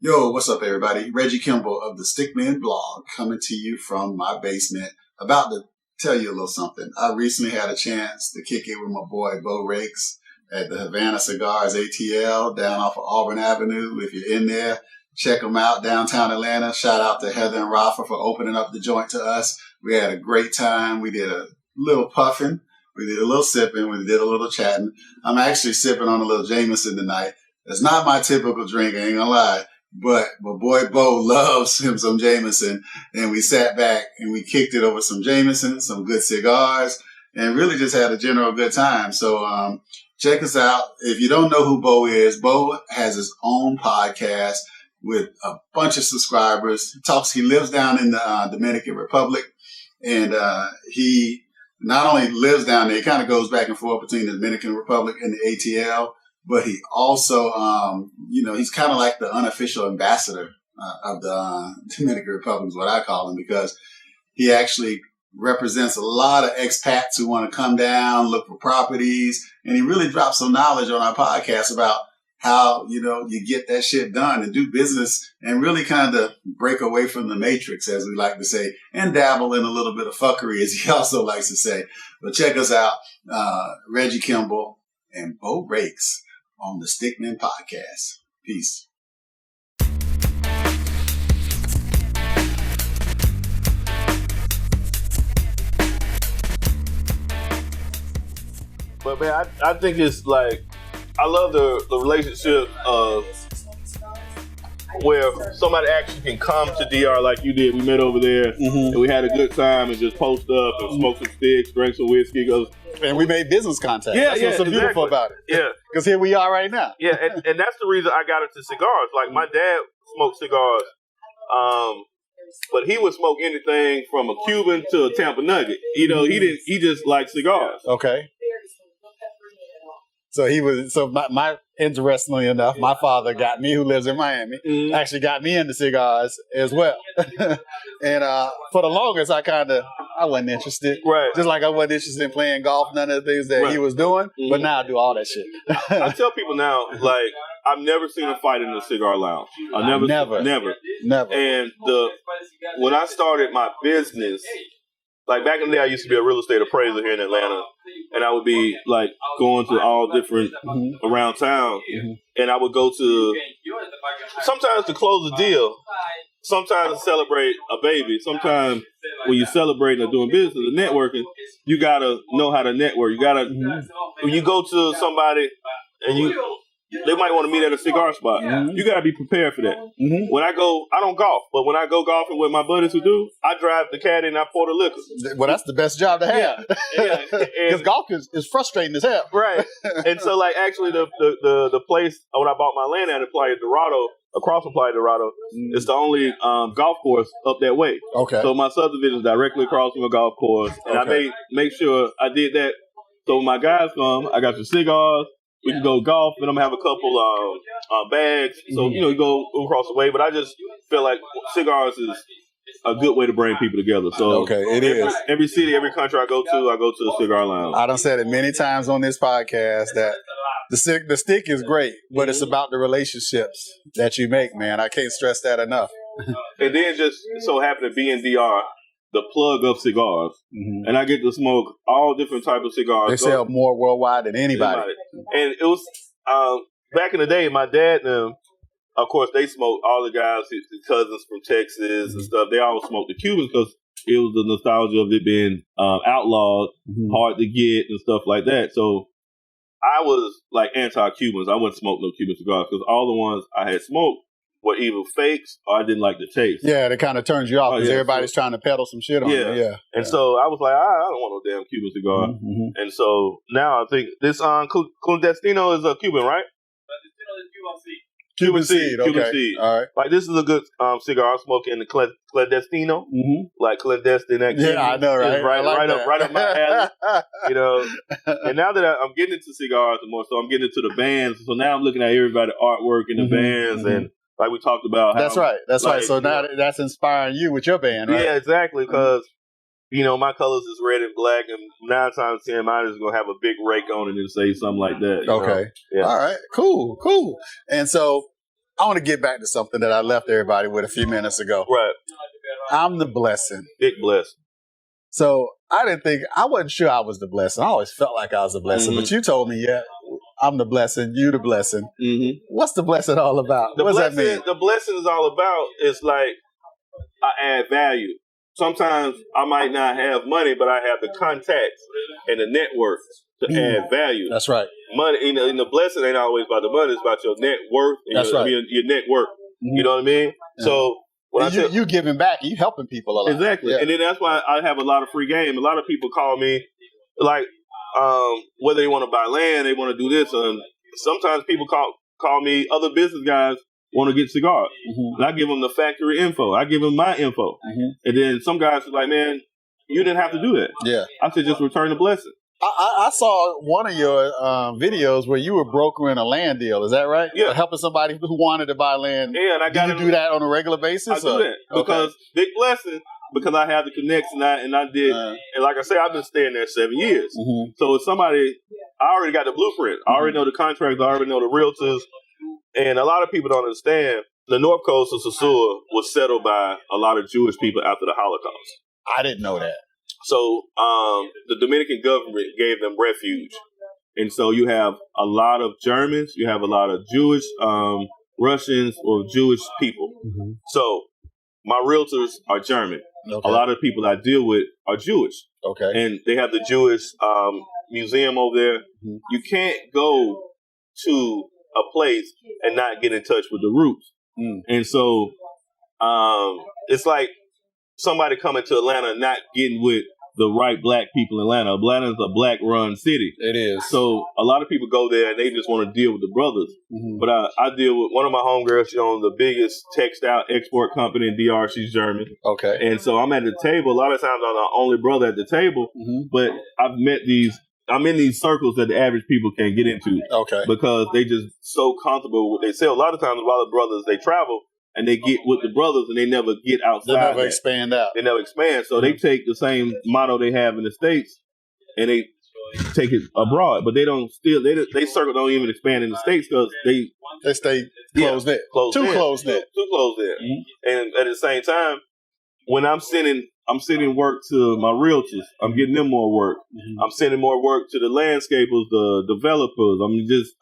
Yo, what's up, everybody? Reggie Kimball of the Stickman blog coming to you from my basement. About to tell you a little something. I recently had a chance to kick it with my boy Beau Rakes at the Havana Cigars ATL down off of Auburn Avenue. If you're in there, check them out downtown Atlanta. Shout out to Heather and Rafa for opening up the joint to us. We had a great time. We did a little puffing. We did a little sipping. We did a little chatting. I'm actually sipping on a little Jameson tonight. It's not my typical drink, I ain't gonna lie. But my boy Beau loves him some Jameson, and we sat back and we kicked it over some Jameson, some good cigars, and really just had a general good time. So check us out. If you don't know who Beau is, Beau has his own podcast with a bunch of subscribers. He lives down in the Dominican Republic, and he not only lives down there, he kind of goes back and forth between the Dominican Republic and the ATL. But he also, he's kind of like the unofficial ambassador of the Dominican Republic is what I call him, because he actually represents a lot of expats who want to come down, look for properties. And he really drops some knowledge on our podcast about how, you get that shit done and do business and really kind of break away from the matrix, as we like to say, and dabble in a little bit of fuckery, as he also likes to say. But check us out, Reggie Kimball and Beau Rakes on the Stickman podcast. Peace. But man, I think it's like, I love the relationship of where somebody actually can come to DR like you did. We met over there and we had a good time and just post up and smoke some sticks, drink some whiskey. And we made business contacts. That's what's so beautiful about it. Yeah. Because here we are right now. Yeah, and that's the reason I got into cigars. Like, my dad smoked cigars, but he would smoke anything from a Cuban to a Tampa Nugget. He just liked cigars. Okay. So my interestingly enough, my father got me, who lives in Miami, actually got me into cigars as well. And for the longest, I wasn't interested. Right. Just like I wasn't interested in playing golf, none of the things that he was doing. But now I do all that shit. I tell people now, like, I've never seen a fight in a cigar lounge. Never. And when I started my business, like back in the day, I used to be a real estate appraiser here in Atlanta, and I would be like going to all different around town, and I would go to sometimes to close a deal, sometimes to celebrate a baby. Sometimes when you're celebrating or doing business or networking, you gotta know how to network. You gotta when you go to somebody and they might want to meet at a cigar spot. You got to be prepared for that. When I don't golf, but when I go golfing with my buddies who do, I drive the caddy and I pour the liquor. Well, that's the best job to have. Yeah. Because golf is frustrating as hell. Right. And so, like, actually, the place when I bought my land at Playa Dorado, across from Playa Dorado, it's the only golf course up that way. Okay. So my subdivision is directly across from a golf course, and I make sure I did that. So when my guys come, I got your cigars. We can go golf, and I'm gonna have a couple bags. So you go across the way. But I just feel like cigars is a good way to bring people together. So it is. Every city, every country I go to a cigar lounge. I done said it many times on this podcast that the stick is great, but it's about the relationships that you make, man. I can't stress that enough. And then just so happen to be in DR, the plug of cigars, and I get to smoke all different types of cigars. They sell more worldwide than anybody. And it was back in the day. My dad and them, of course, they smoked. All the guys, his cousins from Texas and stuff, they all smoked the Cubans because it was the nostalgia of it being outlawed, hard to get, and stuff like that. So I was like anti-Cubans. I wouldn't smoke no Cuban cigars because all the ones I had smoked were either fakes or I didn't like the taste. Yeah, it kind of turns you off because everybody's trying to peddle some shit on you. Yeah. And so I was like, I don't want no damn Cuban cigar. And so now I think this Clandestino is a Cuban, right? Cuban seed. Okay. Cuban seed. All right. Like, this is a good cigar. I'm smoking the Clandestino. Like clandestine activity. Yeah, I know, right? Right up my alley. And now that I'm getting into cigars more, so I'm getting into the bands. So now I'm looking at everybody artwork in the bands and like we talked about. That's right. So now that's inspiring you with your band, right? Yeah, exactly. Because my colors is red and black, and 9 times 10, mine is gonna have a big rake on it and say something like that. Okay. Yeah. All right. Cool. And so I want to get back to something that I left everybody with a few minutes ago. Right. I'm the blessing. Big blessing. So I wasn't sure I was the blessing. I always felt like I was the blessing, but you told me, I'm the blessing, you the blessing. Mm-hmm. What's the blessing all about? What does that mean? The blessing is all about is like I add value. Sometimes I might not have money, but I have the contacts and the network to add value. That's right. Money, and the blessing ain't always about the money. It's about your net worth. And your network. Mm-hmm. You know what I mean? Yeah. So you giving back, you helping people a lot. Exactly. Yeah. And then that's why I have a lot of free game. A lot of people call me like whether they want to buy land, they want to do this. Sometimes people call me, other business guys want to get cigars. Mm-hmm. And I give them the factory info. I give them my info. Mm-hmm. And then some guys are like, man, you didn't have to do that. Yeah. I said, just return the blessing. I saw one of your videos where you were brokering a land deal. Is that right? Yeah. Helping somebody who wanted to buy land. Yeah, and I got to do that on a regular basis? I do that because big blessing, because I have the connection and I did. And like I say, I've been staying there 7 years. Mm-hmm. So if somebody, I already got the blueprint. I already know the contracts. I already know the realtors. And a lot of people don't understand the north coast of Sosua was settled by a lot of Jewish people after the Holocaust. I didn't know that. So the Dominican government gave them refuge. And so you have a lot of Germans, you have a lot of Jewish, Russians, or Jewish people. Mm-hmm. So my realtors are German. Okay. A lot of people I deal with are Jewish. Okay. And they have the Jewish museum over there. Mm-hmm. You can't go to a place and not get in touch with the roots. Mm. And so it's like somebody coming to Atlanta and not getting with the right black people in Atlanta. Atlanta is a black-run city. It is. So a lot of people go there and they just want to deal with the brothers. Mm-hmm. But I deal with one of my homegirls. She owns the biggest textile export company in DR. She's German. Okay. And so I'm at the table. A lot of times I'm the only brother at the table. Mm-hmm. But I'm in these circles that the average people can't get into. Okay. Because they just so comfortable with what they say. A lot of times, a lot of brothers, they travel and they get with the brothers and they never get outside. They never expand out. They never expand. So they take the same motto they have in the States and they take it abroad. But they don't they circle don't even expand in the States because they stay closed in. Too closed in. Too closed in. Mm-hmm. And at the same time, when I'm sending work to my realtors. I'm getting them more work. Mm-hmm. I'm sending more work to the landscapers, the developers.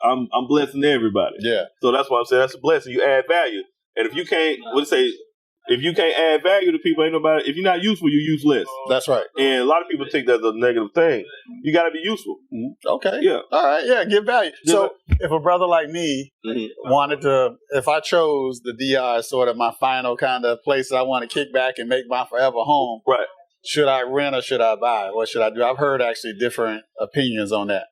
I'm blessing everybody. Yeah. So that's why I'm saying that's a blessing. You add value. And if you can't, if you can't add value to people, ain't nobody. If you're not useful, you're useless. That's right. And a lot of people think that's a negative thing. You got to be useful. Mm-hmm. Okay. Yeah. All right. Yeah. Give value. So if a brother like me wanted to, if I chose the DI as sort of my final kind of place that I want to kick back and make my forever home, right? Should I rent or should I buy? What should I do? I've heard actually different opinions on that.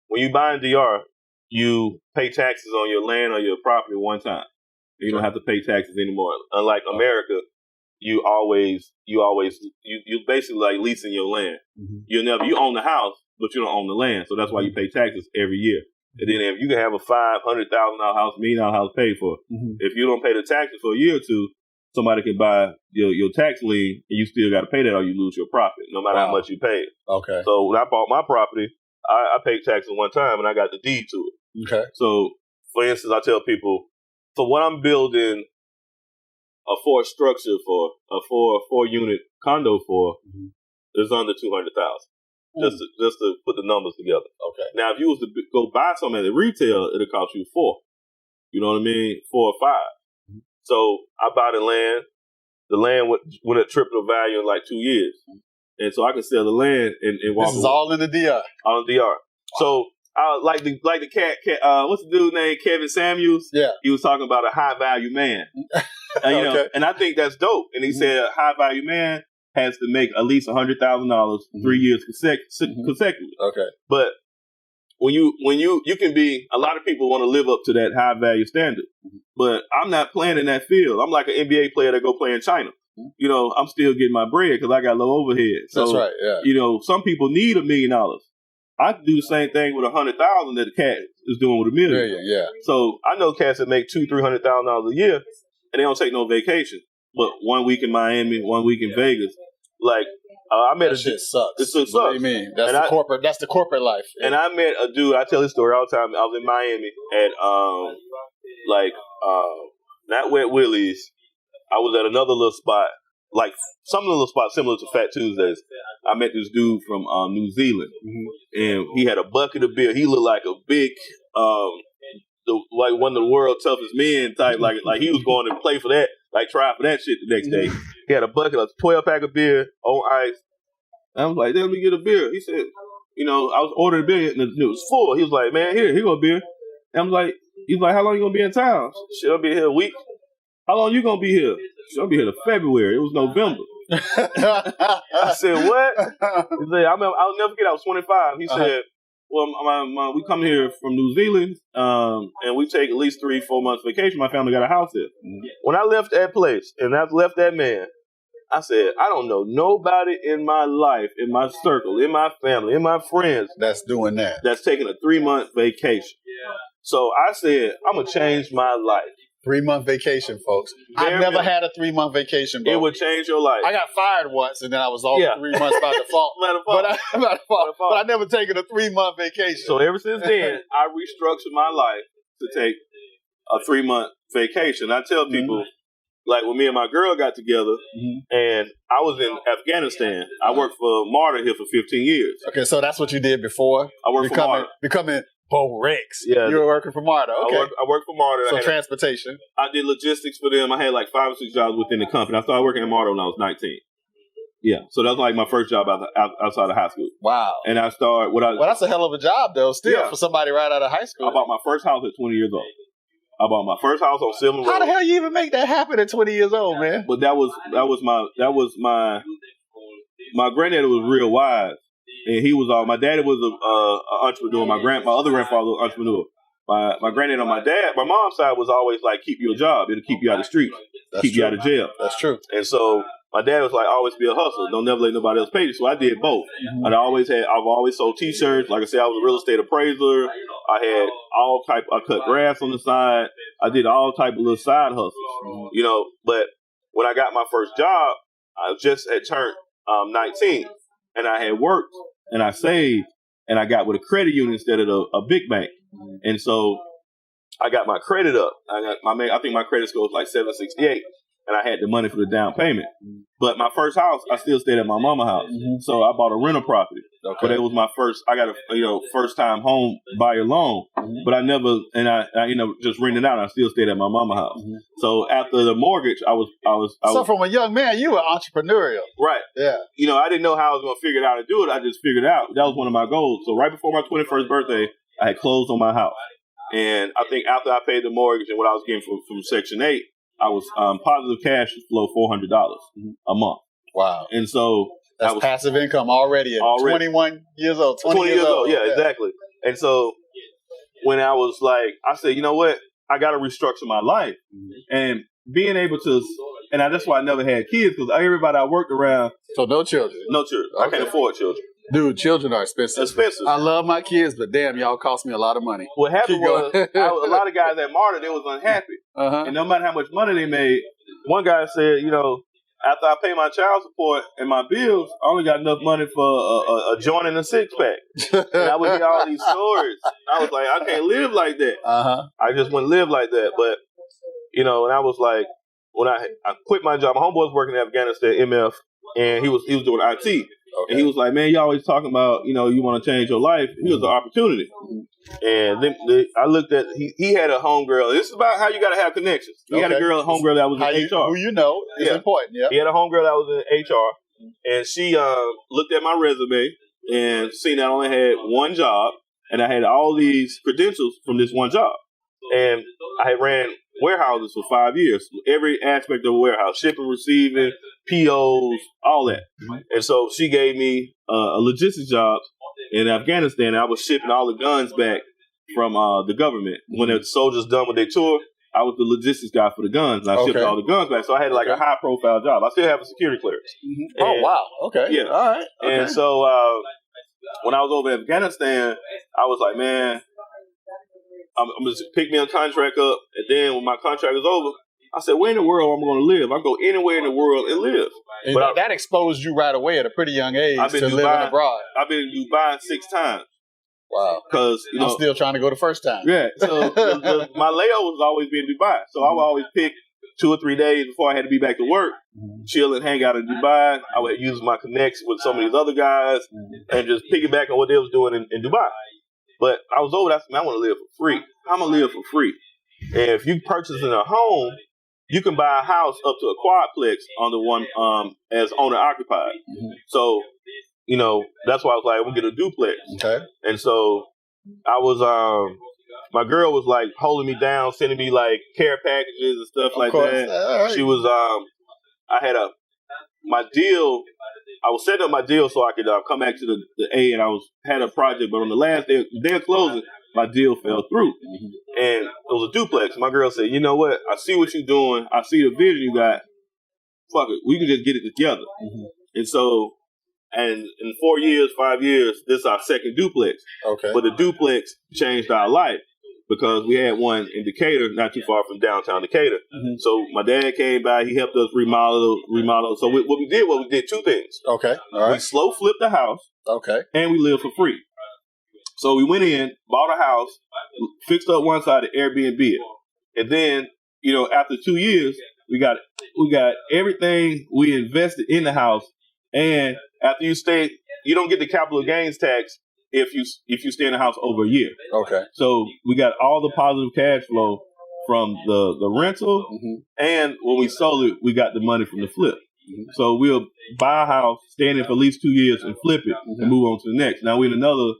When you buy in DR, you pay taxes on your land or your property one time. You don't have to pay taxes anymore. Unlike America, you basically like leasing your land. Mm-hmm. You own the house, but you don't own the land. So that's why you pay taxes every year. And then if you can have a $500,000 house, $1 million house paid for, if you don't pay the taxes for a year or two, somebody can buy your tax lien and you still got to pay that or you lose your profit, no matter how much you pay. Okay. So when I bought my property, I paid taxes one time and I got the deed to it. Okay. So for instance, I tell people, so what I'm building a structure for, a four unit condo for, is under $200,000. Just to put the numbers together. Okay. Now, if you was to go buy something at the retail, it'll cost you $4. You know what I mean? 4 or 5. Mm-hmm. So I buy the land. The land went at triple the value in like 2 years, and so I can sell the land and walk. This is all in the DR. All in the DR. Wow. So. Like the cat, what's the dude named Kevin Samuels? Yeah. He was talking about a high value man. You know, and I think that's dope. And he said a high value man has to make at least $100,000 3 years consecutively. Okay. But when you can be, a lot of people want to live up to that high value standard. But I'm not playing in that field. I'm like an NBA player that go play in China. You know, I'm still getting my bread because I got low overhead. So, that's right. Yeah. You know, some people need $1 million. I can do the same thing with 100,000 that the cat is doing with $1 million. Yeah. So I know cats that make $200,000-$300,000 a year, and they don't take no vacation. But 1 week in Miami, 1 week in Vegas, like I met that shit sucks. It sucks. What do you mean? That's the corporate life. And I met a dude. I tell this story all the time. I was in Miami at not Wet Willie's. I was at another little spot, like some little spot similar to Fat Tuesdays. I met this dude from New Zealand, and he had a bucket of beer. He looked like a big, like one of the world's toughest men type. Like he was going to play for that, like try for that shit the next day. He had a bucket of 12-pack of beer on ice. I was like, let me get a beer. He said, I was ordering a beer and it was full. He was like, man, here go a beer. And I'm like, he's like, how long you gonna be in town? Shit, I'll be here a week. How long you gonna be here? Shit, I'll be here to February. It was November. I said, what? He said, I'll never forget, I was 25. He said, well, we come here from New Zealand, and we take at least 3-4 months vacation. My family got a house here. When I left that place and I left that man, I said, I don't know nobody in my life, in my circle, in my family, in my friends that's doing that. That's taking a 3-month vacation. So I said, I'm going to change my life. 3-month vacation, folks. I've never had a 3-month vacation, bro. It would change your life. I got fired once, and then I was off 3 months by default. But I never taken a 3-month vacation. So ever since then, I restructured my life to take a 3-month vacation. I tell people, like when me and my girl got together, and I was in Afghanistan. I worked for MARTA here for 15 years. Okay, so that's what you did before? I worked for MARTA. Becoming Beau Rakes. Yeah, you were working for MARTA. Okay. I worked for MARTA. So transportation. I did logistics for them. I had like 5 or 6 jobs within the company. I started working at MARTA when I was 19. Yeah, so that was like my first job outside of high school. Wow. And I started... Well, that's a hell of a job, though, still, for somebody right out of high school. I bought my first house at 20 years old. I bought my first house on Sylvan Road. How the hell you even make that happen at 20 years old, man? But that was my granddaddy was real wise. And he was my daddy was an entrepreneur. My other grandfather was an entrepreneur. My granddad on my mom's side was always like, keep you a job. It'll keep you out of the street. Keep you out of jail. That's true. And so my dad was like, always be a hustler. Don't never let nobody else pay you. So I did both. I've always sold T-shirts. Like I said, I was a real estate appraiser. I had I cut grass on the side. I did all type of little side hustles, But when I got my first job, I just had turned 19, and I had worked and I saved, and I got with a credit union instead of a big bank, and so I got my credit up. I think my credit score was like 768. And I had the money for the down payment. But my first house, I still stayed at my mama's house. So I bought a rental property. Okay. But it was my first time home buyer loan. But I never, and I just rented out. I still stayed at my mama's house. So after the mortgage, I was. So from a young man, you were entrepreneurial. Right. Yeah. I didn't know how I was going to figure it out to do it. I just figured it out. That was one of my goals. So right before my 21st birthday, I had closed on my house. And I think after I paid the mortgage and what I was getting from Section 8, I was positive cash flow $400 a month. Wow. And so that's passive income already at 21 years old. 20 years old. Yeah, exactly. And so when I was like, I said, you know what? I got to restructure my life. And being able to, and that's why I never had kids, because everybody I worked around. So no children? No children. Okay. I can't afford children. Dude, children are expensive. I love my kids, but damn, y'all cost me a lot of money. What happened was, a lot of guys at MARTA, they was unhappy. And no matter how much money they made, one guy said, after I pay my child support and my bills, I only got enough money for a joint and a six-pack. And I would hear all these stories. I was like, I can't live like that. I just wouldn't live like that. But, and I was like, when I quit my job, my homeboy was working in Afghanistan, MF, and he was doing IT. Okay. And he was like, man, you always talking about, you want to change your life. Here's the opportunity. And then I looked at, he had a homegirl. This is about how you got to have connections. He had a homegirl that was in HR. Who is important. Yeah. He had a homegirl that was in HR. And she looked at my resume and seen I only had one job. And I had all these credentials from this one job. And I had ran warehouses for 5 years. Every aspect of a warehouse, shipping, receiving, POs, all that. And so she gave me a logistics job in Afghanistan. I was shipping all the guns back from the government. When the soldiers done with their tour, I was the logistics guy for the guns. And I shipped all the guns back. So I had like a high profile job. I still have a security clearance. Oh, wow. Okay. Yeah. All right. Okay. And so when I was over in Afghanistan, I was like, man, I'm going to pick me a contract up, and then when my contract is over, I said, where in the world am I going to live? I go anywhere in the world and live. And but that exposed you right away at a pretty young age to living abroad. I've been in Dubai 6 times. Wow. Because I'm still trying to go the first time. Yeah. So my layover was always being Dubai. So I would always pick 2 or 3 days before I had to be back to work, chill and hang out in Dubai. I would use my connects with some of these other guys and just piggyback on what they was doing in Dubai. But I was over there. I said, man, I want to live for free. I'm going to live for free. And if you purchasing a home, you can buy a house up to a quadplex on the one as owner occupied. So, that's why I was like, we'll get a duplex. Okay. And so I was my girl was like holding me down, sending me like care packages and stuff like that. Right. She was I had my deal. I was setting up my deal so I could come back to the A, and had a project, but on the last day of closing, my deal fell through. And it was a duplex. My girl said, you know what? I see what you're doing. I see the vision you got. Fuck it. We can just get it together. And so, and in 4 years, 5 years, this is our second duplex. Okay. But the duplex changed our life because we had one in Decatur, not too far from downtown Decatur. So my dad came by. He helped us remodel. So what we did 2 things. Okay. All right. We slow flipped the house. Okay. And we lived for free. So we went in, bought a house, fixed up one side of Airbnb it. And then, after 2 years, we got everything we invested in the house. And after you stay, you don't get the capital gains tax if you stay in the house over a year. Okay. So we got all the positive cash flow from the rental, and when we sold it, we got the money from the flip. So we'll buy a house, stay in it for at least 2 years, and flip it, and move on to the next. Now we're in another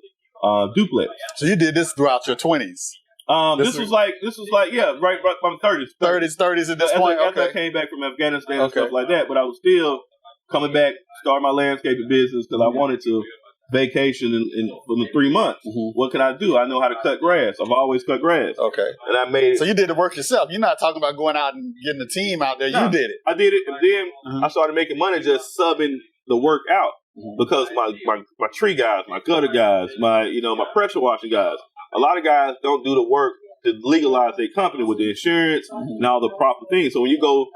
duplex. So you did this throughout your 20s? This was like right from 30s. 30s at this point. After I came back from Afghanistan and stuff like that, but I was still coming back, start my landscaping business because I wanted to vacation in the 3 months. What can I do? I know how to cut grass. I've always cut grass. Okay. And I made it. So you did the work yourself. You're not talking about going out and getting a team out there. No, you did it. I did it. And then I started making money just subbing the work out because my tree guys, my gutter guys, my pressure washing guys, a lot of guys don't do the work to legalize their company with the insurance and all the proper things. So when you go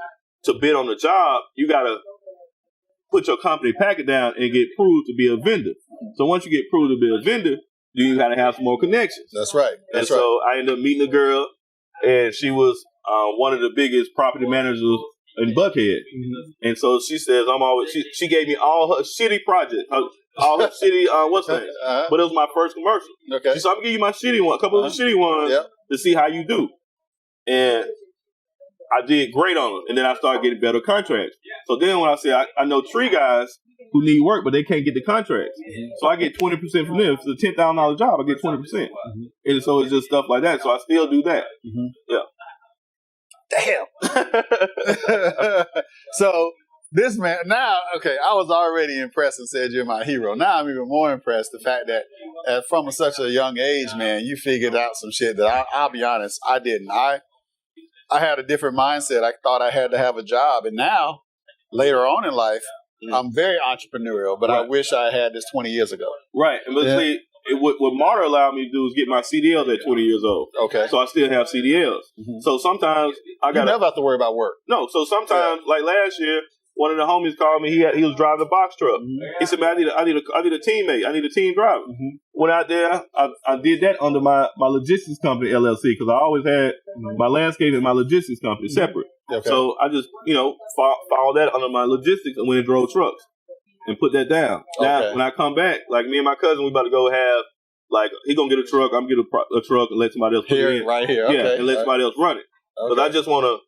to bid on the job, you got to put your company packet down and get proved to be a vendor. So once you get proved to be a vendor, you got to have some more connections. That's right. So I ended up meeting a girl, and she was one of the biggest property managers in Buckhead. And so she says, she gave me all her shitty projects, all her shitty, what's her name? But it was my first commercial. Okay. She said, I'm going to give you my shitty one, a couple of the shitty ones to see how you do. And I did great on them, and then I started getting better contracts. So then when I say I know tree guys who need work, but they can't get the contracts. So I get 20% from them. If it's a $10,000 job, I get 20%. And so it's just stuff like that. So I still do that. Yeah. Damn. So this man, now, okay, I was already impressed and said you're my hero. Now I'm even more impressed the fact that from such a young age, man, you figured out some shit that I'll be honest, I didn't. I had a different mindset. I thought I had to have a job. And now, later on in life, I'm very entrepreneurial, but I wish I had this 20 years ago. Right. And see, what Marta allowed me to do is get my CDLs at 20 years old. Okay. So I still have CDLs. So sometimes I got. You never have to worry about work. No. So sometimes, like last year, one of the homies called me. He was driving a box truck. He said, "Man, I need a teammate. I need a team driver." Went out there. I did that under my logistics company LLC because I always had my landscape and my logistics company separate. Okay. So I just followed that under my logistics and went and drove trucks and put that down. Now when I come back, like me and my cousin, we about to go have he gonna get a truck. I'm gonna get a truck and let somebody else put it in. Right here. Yeah, and let somebody else run it because I just want to.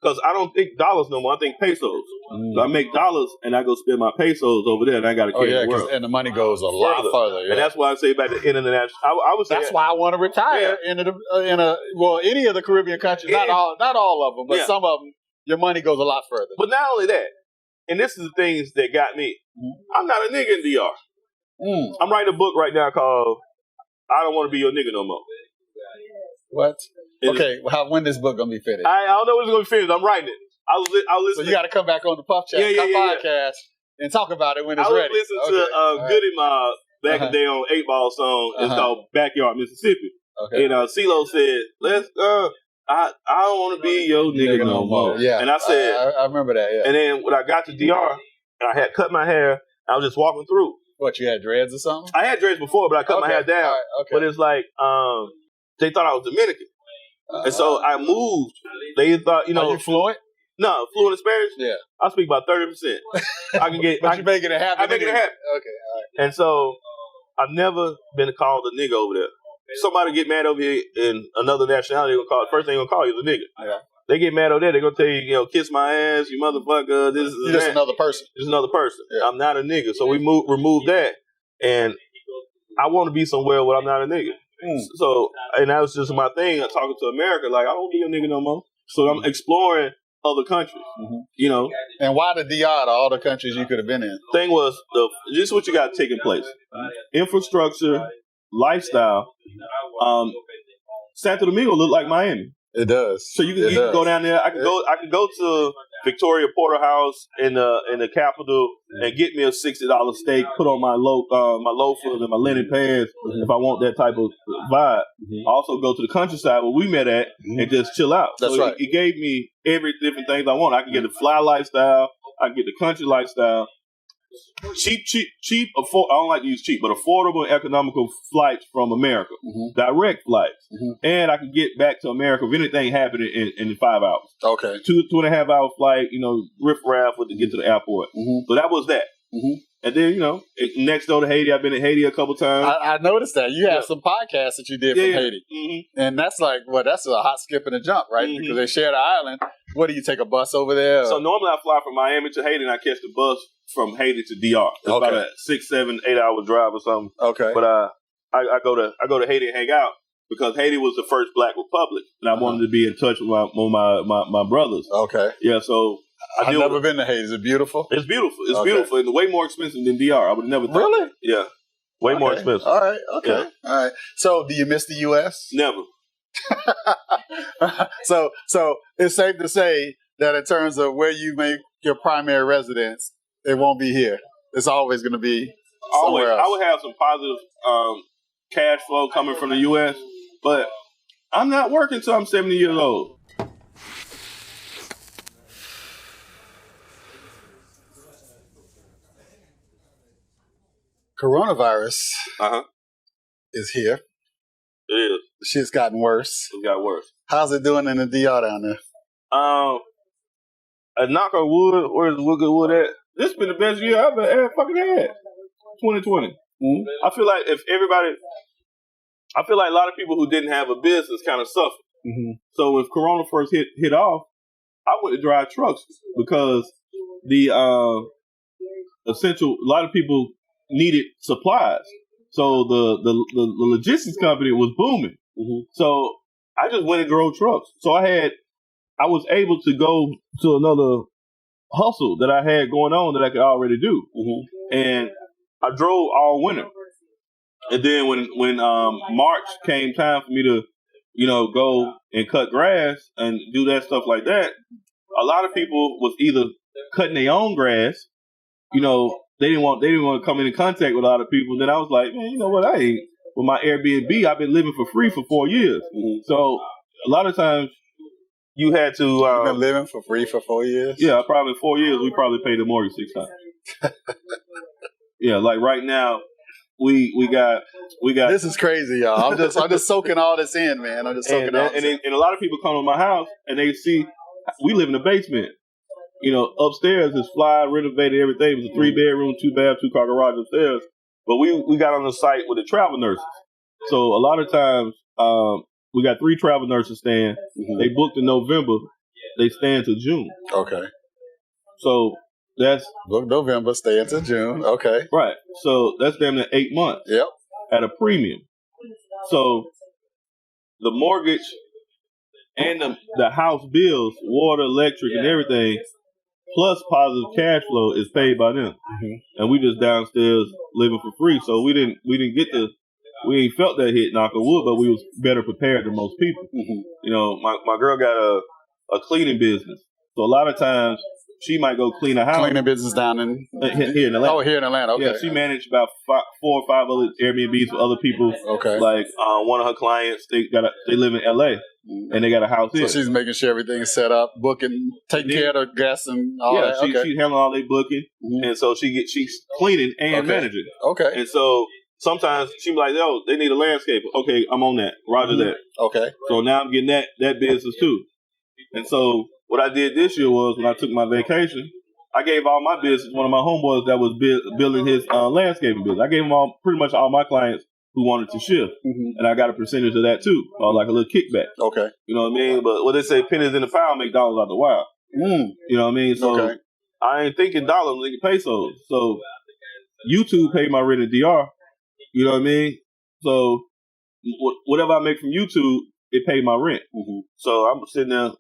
Because I don't think dollars no more. I think pesos. So I make dollars and I go spend my pesos over there and I got to carry the world. And the money goes a lot further. Yeah. And that's why I say about the international. I would say that's why I want to retire in any of the Caribbean countries. Not all of them, but some of them. Your money goes a lot further. But not only that, and this is the things that got me. I'm not a nigga in DR. I'm writing a book right now called "I Don't Want to Be Your Nigga No More." What? Okay, when this book gonna be finished? I don't know when it's gonna be finished. I'm writing it. I'll listen. So you got to come back on the Puff Chat podcast and talk about it when it's ready. I was listening to Goody Mob back in the day on 8 Ball song. It's called "Backyard Mississippi." Okay. And CeeLo said, "Let's I don't want to be your nigga no more." Yeah. And I said, I remember that. Yeah. And then when I got to DR, and I had cut my hair, I was just walking through, What, you had dreads or something? I had dreads before, but I cut my hair down. Right, okay. But it's like, they thought I was Dominican. And so I moved. They thought, Are you fluent? No, fluent in Spanish? Yeah. I speak about 30%. I can get... But you're making it happen. I make it happen. Okay, all right. And so I've never been called a nigga over there. Somebody get mad over here in another nationality, they're gonna call it. First thing they're gonna call you is a nigga. Yeah. They get mad over there, they're gonna tell you, kiss my ass, you motherfucker, this is You're just another person. Just another person. Yeah. I'm not a nigga. So we remove that. And I want to be somewhere where I'm not a nigga. So, and that was just my thing. I'm talking to America, like, I don't be a nigga no more. So I'm exploring other countries, And why the DR, all the countries you could have been in? Thing was, this is what you got taking place. Infrastructure, lifestyle. Santo Domingo look like Miami. It does. So you can go down there. I can go to Victoria Porterhouse in the capital and get me a $60 steak, put on my loafers and my linen pants if I want that type of vibe. Also go to the countryside where we met at and just chill out. That's right. It gave me every different things I want. I can get the fly lifestyle. I can get the country lifestyle. Cheap. I don't like to use cheap, but affordable, economical flights from America, direct flights, and I can get back to America if anything happened in 5 hours. Okay, 2.5 hour flight. Riff-raff to get to the airport. So that was that. And then next door to Haiti, I've been in Haiti a couple times. I noticed that you have some podcasts that you did from Haiti, and that's like that's a hot skip and a jump, right? Because they share the island. What do you take a bus over there? Or? So normally I fly from Miami to Haiti and I catch the bus from Haiti to DR. It's about a 6, 7, 8 hour drive or something. Okay. But I go to Haiti and hang out because Haiti was the first Black republic, and I wanted to be in touch with my brothers. Okay. Yeah. So I've never been to Haiti. Is it beautiful? It's beautiful. It's beautiful and way more expensive than DR. I would never thought. Really? Yeah. Way more expensive. All right. Okay. Yeah. All right. So, do you miss the U.S.? Never. So it's safe to say that in terms of where you make your primary residence, it won't be here. It's always going to be somewhere else. I would have some positive cash flow coming from the U.S., but I'm not working until I'm 70 years old. Coronavirus is here. It is. The shit's gotten worse. It got worse. How's it doing in the DR down there? A knock on wood, where's the wood at? This has been the best year I've ever fucking had. 2020. I feel like a lot of people who didn't have a business kind of suffered. So if Corona first hit off, I went to drive trucks because the essential, a lot of people needed supplies. So the logistics company was booming. So I just went and drove trucks. So I was able to go to another hustle that I had going on that I could already do. And I drove all winter. And then when March came time for me to, go and cut grass and do that stuff like that, a lot of people was either cutting their own grass, they didn't want to come into contact with a lot of people. Then I was like, man, you know what? With my Airbnb, I've been living for free for 4 years. So a lot of times you had to. You've been living for free for 4 years? Yeah, probably 4 years. We probably paid the mortgage 6 times. Yeah, like right now, we got. This is crazy, y'all. I'm just soaking all this in, man. I'm just soaking all this in. And a lot of people come to my house and they see we live in the basement. Upstairs is fly, renovated, everything. It was a 3-bedroom, 2-bath, 2-car garage upstairs. But we got on the site with the travel nurses. So a lot of times, we got 3 travel nurses staying. They booked in November. They stay until June. Okay. So that's... Book November, stay until June. Okay. Right. So that's damn near 8 months. Yep. At a premium. So the mortgage and the house bills, water, electric, and everything, plus positive cash flow is paid by them. And we just downstairs living for free. So we ain't felt that hit, knock on wood, but we was better prepared than most people. My girl got a cleaning business. So a lot of times she might go clean a house. Cleaning business down in here in Atlanta. Oh, here in Atlanta. Okay. Yeah, she managed about 4 or 5 other Airbnbs for other people. Okay. Like one of her clients, they live in LA. and they got a house here. So she's making sure everything's set up, booking, taking care of the guests and all that. Yeah, she handles all their booking, and so she's cleaning and managing. Okay. And so sometimes she be like, "Yo, they need a landscaper." Okay, I'm on that. Roger that. Okay. So now I'm getting that business too. And so what I did this year was when I took my vacation, I gave all my business, one of my homeboys that was building his landscaping business. I gave him pretty much all my clients who wanted to shift. And I got a percentage of that too, or like a little kickback. Okay. You know what I mean? But what they say, pennies in the pound make dollars out the wild. You know what I mean? So I ain't thinking dollars, I'm thinking pesos. So YouTube paid my rent in DR. You know what I mean? So whatever I make from YouTube, it paid my rent. So I'm sitting there,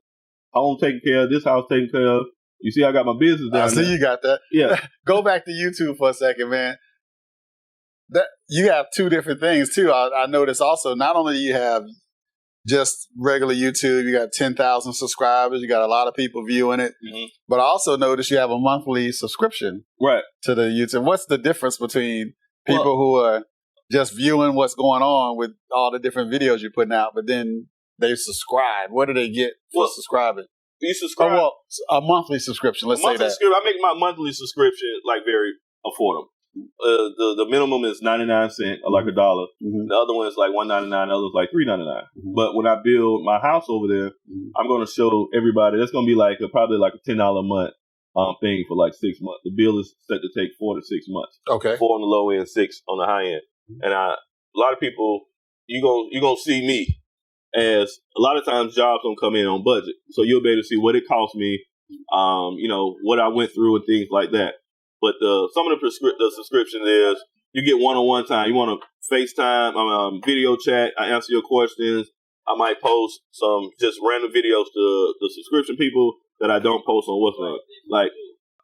home taking care of, this house taken care of. You see, I got my business down there. I see you got that. Yeah. Go back to YouTube for a second, man. That you have two different things too. I noticed also, not only do you have just regular YouTube, you got 10,000 subscribers, you got a lot of people viewing it, but I also noticed you have a monthly subscription to the YouTube. What's the difference between people who are just viewing what's going on with all the different videos you're putting out, but then they subscribe? What do they get for subscribing? You subscribe? A monthly subscription, let's say that. I make my monthly subscription like very affordable. The minimum is 99 cents, or like $1. The other one is like $1.99. The other is like $3.99. But when I build my house over there, I'm going to show everybody. That's going to be like probably like a $10 a month thing for like 6 months. The bill is set to take 4 to 6 months. Okay, 4 on the low end, 6 on the high end. And a lot of people, you gonna see me as a lot of times jobs don't come in on budget, so you'll be able to see what it cost me, what I went through and things like that. But some of the subscription is you get one-on-one time. You want to FaceTime, video chat. I answer your questions. I might post some just random videos to the subscription people that I don't post on what's name. Like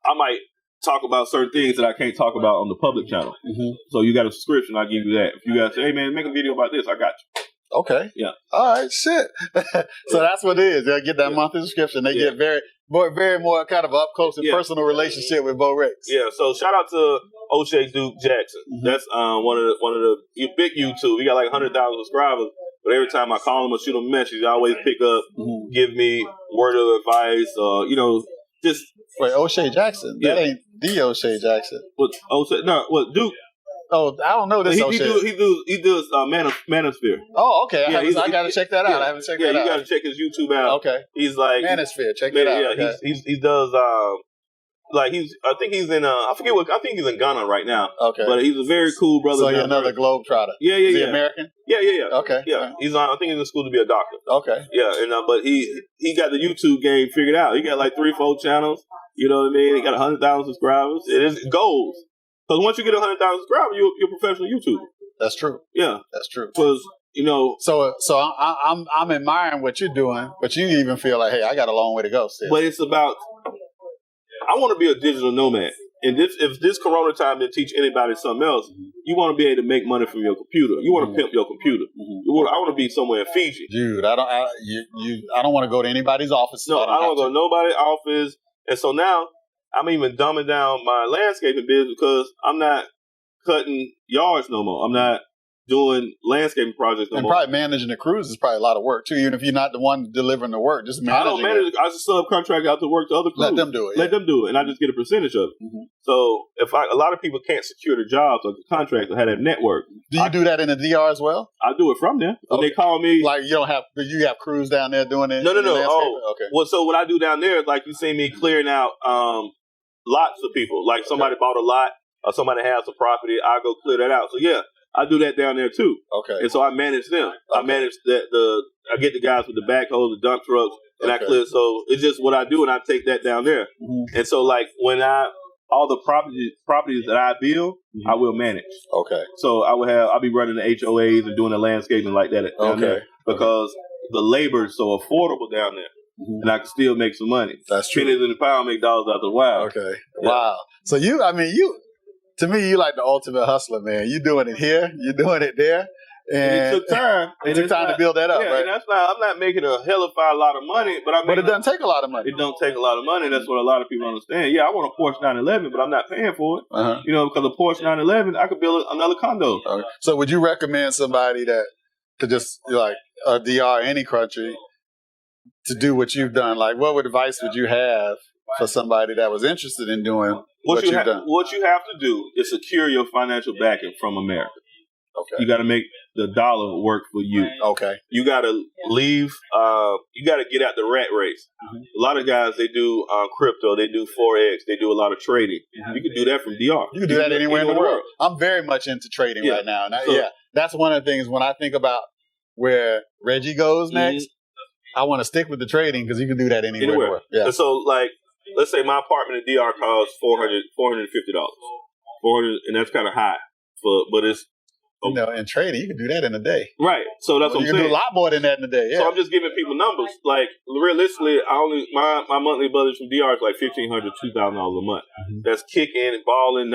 I might talk about certain things that I can't talk about on the public channel. So you got a subscription, I'll give you that. If you guys say, hey man, make a video about this, I got you. Okay. Yeah. All right. Shit. So that's what it is. They get that monthly subscription. They get very more kind of up close and personal relationship with Beau Rakes. Yeah. So shout out to O'Shea Duke Jackson. That's one of the big YouTube. He got like 100,000 subscribers. But every time I call him or shoot him a message, he always pick up, give me word of advice, just. Wait, O'Shea Jackson? That ain't the O'Shea Jackson. What O'Shea? No, what Duke? Oh, I don't know this. He does Manosphere. Oh, okay. I got to check that out. I haven't checked that out. Yeah, you got to check his YouTube out. Okay. He's like Manosphere. Check that out. Yeah, okay. he does I think he's in I think he's in Ghana right now. Okay. But he's a very cool brother. So you're another globetrotter. Yeah. Is he American? Yeah. Okay. Yeah. He's I think he's in school to be a doctor. Okay. Yeah, and but he got the YouTube game figured out. He got like 3-4 channels. You know what I mean? He got 100,000 subscribers. It is goals. Because once you get 100,000 subscribers, you're a professional YouTuber. That's true. Yeah. That's true. Because So I'm admiring what you're doing, but you even feel like, hey, I got a long way to go still. But it's about, I want to be a digital nomad. And if this Corona time didn't teach anybody something else, you want to be able to make money from your computer. You want to pimp your computer. I want to be somewhere in Fiji. Dude, I don't want to go to anybody's office. No, I don't want to go to nobody's office. And so now I'm even dumbing down my landscaping business because I'm not cutting yards no more. I'm not doing landscaping projects no more. And probably managing the crews is probably a lot of work too, even if you're not the one delivering the work. Just managing. I don't manage it. I just subcontract out to work to other crews. Let them do it. Let them do it, and I just get a percentage of it. So a lot of people can't secure the jobs or the contracts or have that network. Do you do that in the DR as well? I do it from there. When they call me, like you have crews down there doing it. No. Okay. Well, so what I do down there is like you see me clearing out lots of people. Like somebody bought a lot or somebody has a property, I go clear that out. So yeah, I do that down there too. Okay. And so I manage them. Okay. I manage I get the guys with the backhoes, the dump trucks, and I clear. So it's just what I do, and I take that down there. And so like when all the properties that I build, I will manage. Okay. So I'll be running the HOAs and doing the landscaping like that down there because the labor is so affordable down there. And I can still make some money. That's true. Pennies in the pound make dollars out the wild. Okay. Yeah. Wow. So to me, you like the ultimate hustler, man. You doing it here, you doing it there. And it took time. It took time to build that up, right? And that's not, I'm not making a hellified lot of money, but it doesn't take a lot of money. It don't take a lot of money. That's what a lot of people understand. Yeah, I want a Porsche 911, but I'm not paying for it. Because a Porsche 911, I could build another condo. Okay. So would you recommend somebody that to just like a DR, any country, to do what you've done? Like, what advice would you have for somebody that was interested in doing what you've done? What you have to do is secure your financial backing from America. Okay. You got to make the dollar work for you. Okay. You got to leave. You got to get out the rat race. Mm-hmm. A lot of guys, they do crypto, they do Forex, they do a lot of trading. Mm-hmm. You can do that from DR. You can do that anywhere in the world. I'm very much into trading right now. And that's one of the things when I think about where Reggie goes next, I want to stick with the trading because you can do that anywhere in the world. Yeah. And so, like, let's say my apartment in DR costs $450. $400, and that's kind of high. But it's, you know, in trading, you can do that in a day. Right. So that's what I'm saying. You can do a lot more than that in a day. Yeah. So I'm just giving people numbers. Like, realistically, my monthly budget from DR is like $1,500, $2,000 a month. Mm-hmm. That's kicking and balling.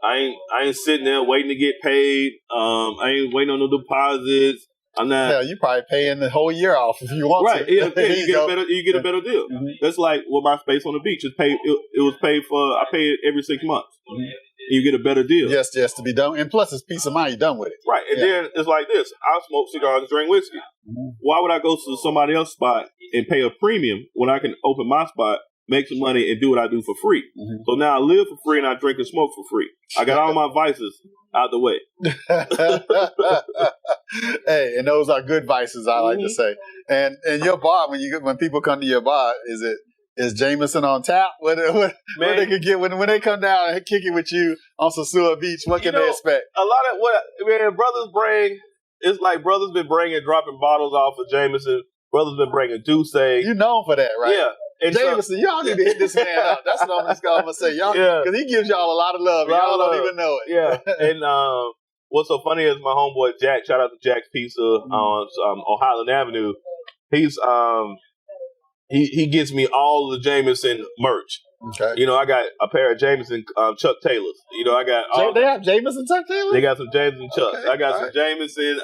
I ain't sitting there waiting to get paid. I ain't waiting on no deposits. I'm not. Hell, you probably paying the whole year off if you want to. Right. Yeah, you get a better deal. Mm-hmm. That's like with my space on the beach. It was paid for. I pay it every 6 months. Mm-hmm. You get a better deal. Yes, to be done. And plus, it's peace of mind. You're done with it. Right. And then it's like this. I smoke cigars and drink whiskey. Mm-hmm. Why would I go to somebody else's spot and pay a premium when I can open my spot, make some money, and do what I do for free? Mm-hmm. So now I live for free and I drink and smoke for free. I got all my vices out the way. Hey, and those are good vices, I like to say. And your bar, when people come to your bar, is Jameson on tap? What they could get when they come down and kick it with you on Sosua Beach? What can they expect? A lot of brothers bring. It's like brothers been dropping bottles off of Jameson. Brothers been bringing Douce. You known for that, right? Yeah. And Jameson, y'all need to hit this man up. That's what I'm gonna say, y'all, because he gives y'all a lot of love. Y'all don't even know it. Yeah. And what's so funny is my homeboy Jack. Shout out to Jack's Pizza on Highland Avenue. He's He gets me all the Jameson merch. Okay. You know, I got a pair of Jameson Chuck Taylors. You know, I got they have Jameson Chuck Taylors? They got some Jameson Chucks. Okay. I got some Jameson.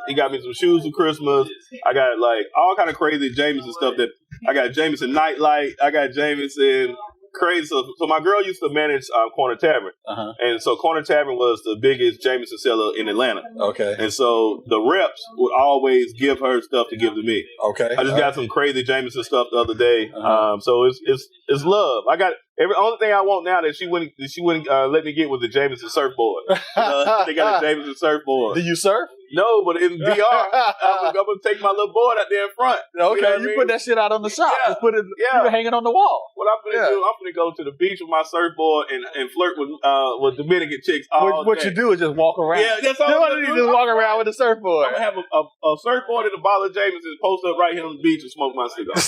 He got me some shoes for Christmas. I got like all kind of crazy Jameson stuff that I got Jameson Nightlight. I got Jameson crazy stuff. So my girl used to manage Corner Tavern. Uh-huh. And so Corner Tavern was the biggest Jameson seller in Atlanta. Okay. And so the reps would always give her stuff to give to me. Okay. I just got some crazy Jameson stuff the other day. Uh-huh. So it's love. I got only thing I want now that she wouldn't let me get was the Jameson surfboard. They got a Jameson surfboard. Do you surf? No, but in VR, I'm gonna take my little board out there in front. Okay, you put that shit out on the shop. Yeah. Just put it. Yeah. You hang it on the wall. What I'm gonna do? I'm gonna go to the beach with my surfboard and flirt with Dominican chicks all what day. you do is just walk around. Yeah, that's all. You just walk around with a surfboard. I'm gonna have a surfboard and a bottle of Jameson, post up right here on the beach and smoke my cigar.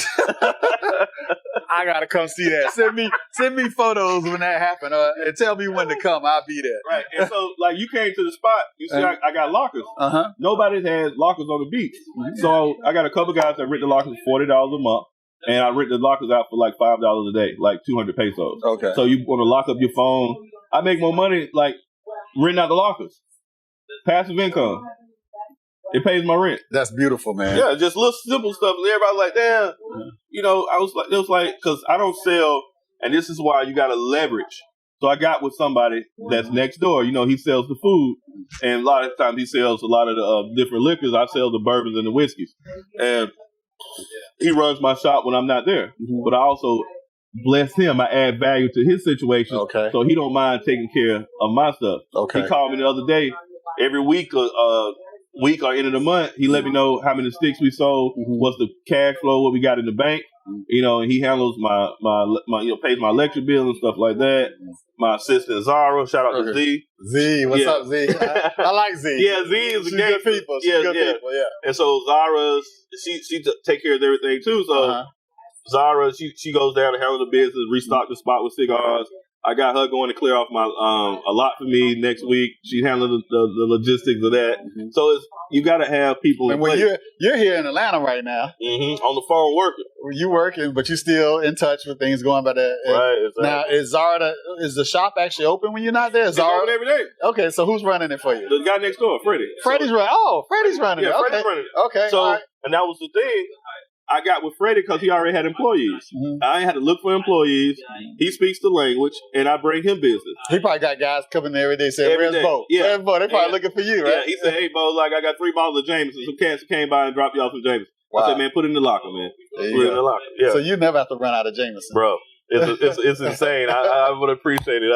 I gotta come see that. Send me photos when that happens, and tell me when to come. I'll be there. Right. And so, like, you came to the spot. You see, I got lockers. Nobody has lockers on the beach. Mm-hmm. So I got a couple guys that rent the lockers for $40 a month, and I rent the lockers out for like $5 a day, like 200 pesos. Okay. So you want to lock up your phone. I make more money like renting out the lockers. Passive income. It pays my rent. That's beautiful, man. Yeah, just little simple stuff. And everybody's like, damn. You know, it was like, because I don't sell, and this is why you got to leverage. So I got with somebody that's next door. You know, he sells the food, and a lot of times he sells a lot of the different liquors. I sell the bourbons and the whiskeys, and he runs my shop when I'm not there. Mm-hmm. But I also bless him. I add value to his situation, so he don't mind taking care of my stuff. Okay. He called me the other day. Every week or end of the month, he let me know how many sticks we sold, what's the cash flow, what we got in the bank. You know, and he handles my pays my electric bill and stuff like that. My assistant Zara, shout out to Z. Z, what's up, Z? I like Z. Yeah, Z is a good people. She's good people, yeah. And so Zara, she take care of everything too. So Zara, she goes down and handle the business, restock the spot with cigars. I got her going to clear off my a lot for me next week. She handling the logistics of that. Mm-hmm. So you got to have people. And when you're here in Atlanta right now, on the phone working. You working, but you're still in touch with things going by that. Right. Exactly. Now, is the shop actually open when you're not there? It's open every day. Okay, so who's running it for you? The guy next door, Freddie. Freddie's running. Oh, Freddie's running it. Okay. Freddie's running it. Okay. So and that was the thing. I got with Freddie because he already had employees. Mm-hmm. I ain't had to look for employees. He speaks the language, and I bring him business. He probably got guys coming there every day saying, "Where's Beau? Yeah. Where's Beau?" They're probably looking for you, right? Yeah, he said, "Hey, Beau, like I got 3 bottles of Jameson. Some cats came by and dropped you off some Jameson." Wow. I said, man, put it in the locker, man. Put it in the locker. Yeah. So you never have to run out of Jameson. Bro, it's insane. I would appreciate it.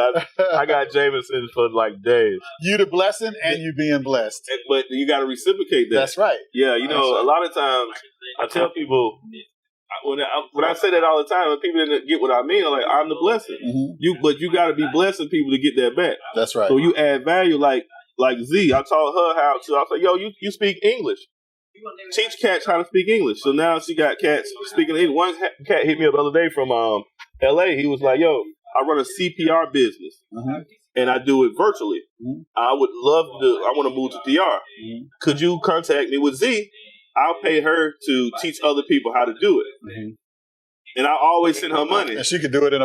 I got Jameson for like days. You the blessing and you being blessed. But you got to reciprocate that. That's right. Yeah, you know, a lot of times I tell people, when I say that all the time, and people didn't get what I mean, I'm like, I'm the blessing. Mm-hmm. But you got to be blessing people to get that back. That's right. So you add value like Z. I taught her how to. I was like, yo, you speak English. Teach cats how to speak English. So now she got cats speaking English. One cat hit me up the other day from L.A. He was like, yo, I run a CPR business, and I do it virtually. I would love to. I want to move to DR. Could you contact me with Z? I'll pay her to teach other people how to do it. And I always send her money. And she could do it in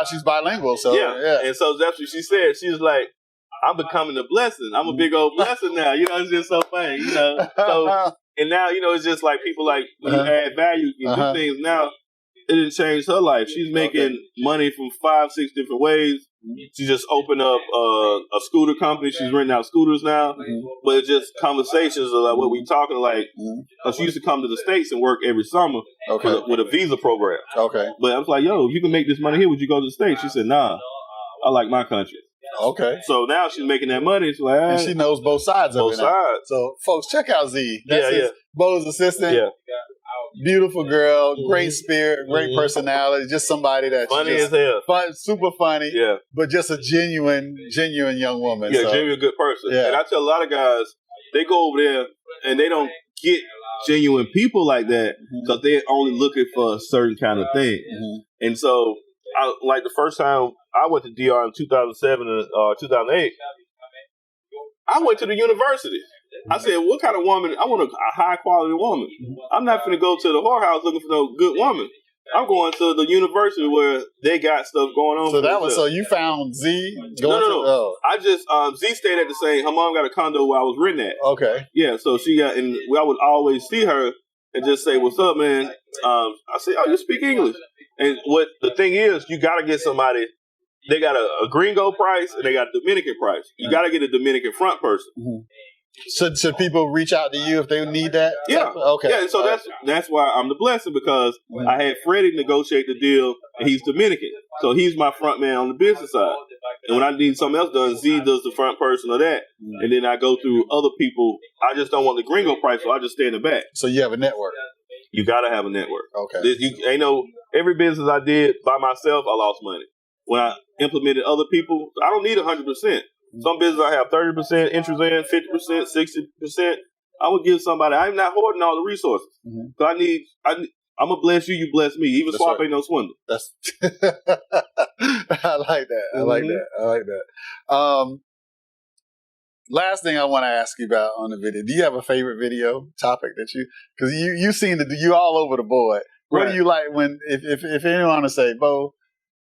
she's bilingual. So yeah. And so that's what she said. She was like, I'm becoming a blessing. I'm a big old blessing now. You know, it's just so funny, you know. So, and now, you know, it's just like people like, when you add value, you do things. Now, it didn't change her life. She's making money from 5-6 different ways. She just opened up a scooter company. She's renting out scooters now. But it's just conversations of like what we talking like. She used to come to the States and work every summer with a visa program. Okay. But I was like, yo, if you can make this money here, would you go to the States? She said, nah, I like my country. Okay. So now she's making that money. She's like, and she knows both sides of it. Both sides. So, folks, check out Z. That's Beau's assistant. Yeah. Beautiful girl, great spirit, great personality. Just somebody that's funny as hell. Super funny. Yeah. But just a genuine young woman. Yeah, genuine good person. Yeah. And I tell a lot of guys, they go over there and they don't get genuine people like that because they're only looking for a certain kind of thing. And so, like the first time I went to DR in 2007 or 2008, I went to the university. I said, what kind of woman? I want a high-quality woman. I'm not going to go to the whorehouse looking for no good woman. I'm going to the university where they got stuff going on. So you found Z? No. I just, Z stayed at the same, her mom got a condo where I was renting at. Okay. Yeah, so she got, and I would always see her and just say, what's up, man? I said, oh, you speak English. And what the thing is, you got to get somebody. They got a gringo price and they got a Dominican price. You got to get a Dominican front person. Should people reach out to you if they need that? Yeah. Okay. Yeah, and so that's why I'm the blessing because I had Freddie negotiate the deal and he's Dominican. So he's my front man on the business side. And when I need something else done, Z does the front person of that. And then I go through other people. I just don't want the gringo price, so I just stay in the back. So you have a network. You got to have a network. Okay. Every business I did by myself, I lost money. When I implemented other people, I don't need 100%. Some business I have 30% interest in, 50%, 60%. I would give somebody. I'm not hoarding all the resources. So I'm gonna bless you. You bless me. Even swap ain't no swindle. That's. I like that. Last thing I want to ask you about on the video. Do you have a favorite video topic that because you seem to you all over the board. What do you like when if anyone want to say, Beau?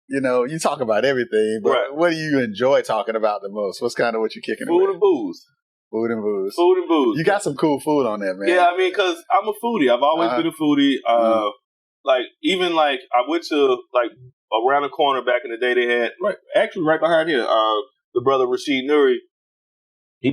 You know, you talk about everything, but what do you enjoy talking about the most? What's kind of what you're kicking Food and booze. Food and booze. Food and booze. You got some cool food on there, man. Yeah, I mean, because I'm a foodie. I've always been a foodie. I went to, around the corner back in the day, they had, right behind here, the brother Rashid Nuri. He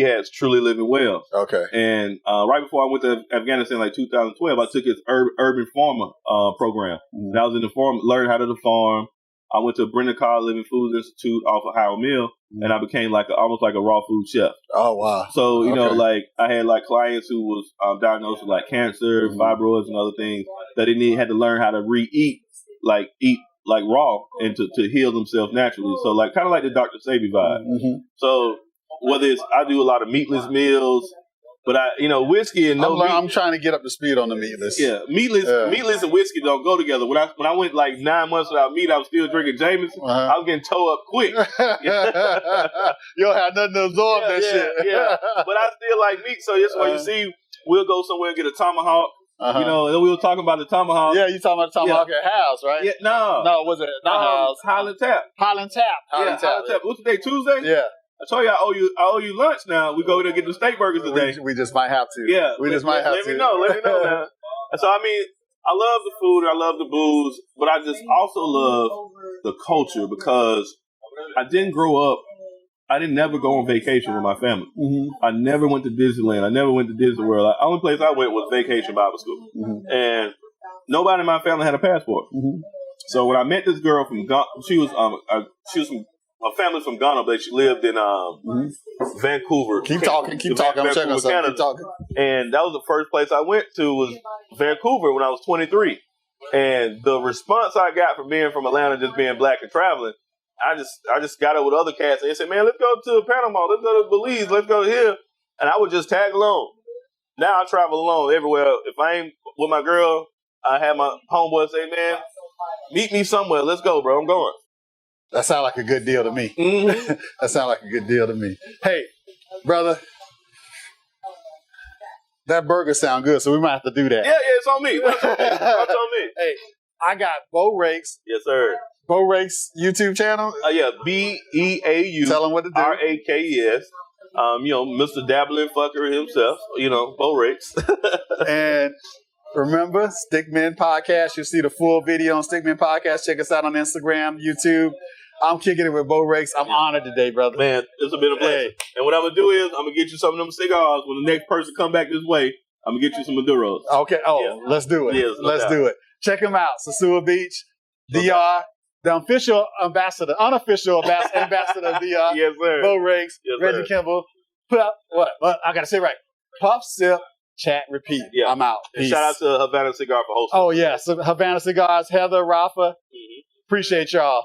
has Truly Living Well. Okay. And right before I went to Afghanistan, 2012, I took his urban farmer program. And I was in the farm, learned how to farm. I went to Brenda Carr Living Foods Institute off of Howard Mill, and I became almost like a raw food chef. Oh, wow. So, you know, I had clients who was diagnosed with cancer, fibroids, and other things that they had to learn how to eat raw and to heal themselves naturally. So, kind of like the Dr. Sebi vibe. So, whether it's, I do a lot of meatless meals, but whiskey and meat. I'm trying to get up to speed on the meatless. Yeah, meatless and whiskey don't go together. When I went 9 months without meat, I was still drinking Jameson. I was getting towed up quick. You don't have nothing to absorb that shit. Yeah, but I still like meat, so that's why you see we'll go somewhere and get a tomahawk. You know, and we were talking about the tomahawk. Yeah, you talking about the tomahawk at House, right? Yeah, no, was it not House? Highland Tap. Highland Tap. What's today? Tuesday? Yeah. I told you I owe you lunch now. We go to get the steak burgers today. We just might have to. Yeah. We just might have to. Let me know now. So, I mean, I love the food. I love the booze. But I just also love the culture because I didn't grow up I didn't never go on vacation with my family. I never went to Disneyland. I never went to Disney World. The only place I went was Vacation Bible School. And nobody in my family had a passport. So when I met this girl from Ghana, she was from a family from Ghana, but she lived in Vancouver. Keep talking. I'm checking on something. Keep talking. And that was the first place I went to was Vancouver when I was 23. And the response I got from being from Atlanta, just being black and traveling, I just got up with other cats and they said, man, let's go to Panama, let's go to Belize, let's go here. And I would just tag along. Now I travel alone everywhere. If I ain't with my girl, I have my homeboy say, man, meet me somewhere. Let's go, bro. I'm going. That sounds like a good deal to me. That sounds like a good deal to me. Hey, brother. That burger sound good, so we might have to do that. Yeah, it's on me. It's on me. Hey, I got Beau Rakes. Yes, sir. Beau Rakes YouTube channel. Yeah, BEAU. Tell him what to do. RAKES. Mr. Dabbling Fucker himself. Beau Rakes. And remember, Stickmen Podcast. You'll see the full video on Stickmen Podcast. Check us out on Instagram, YouTube. I'm kicking it with Beau Rakes. I'm honored today, brother. Man, it's been a pleasure. Hey. And what I'm going to do is I'm going to get you some of them cigars. When the next person come back this way, I'm going to get you some Maduros. Okay. Oh, yeah. Let's do it. Yes, let's do it. Check them out. Sosua Beach, DR, the official ambassador, unofficial ambassador of DR. Yes, sir. Beau Rakes, yes, Reggie Kimball. What? I got to say it right. Puff, sip, chat, repeat. Yeah. I'm out. And shout out to Havana Cigar for hosting. Oh, yeah. So Havana Cigars, Heather, Rafa. Appreciate y'all.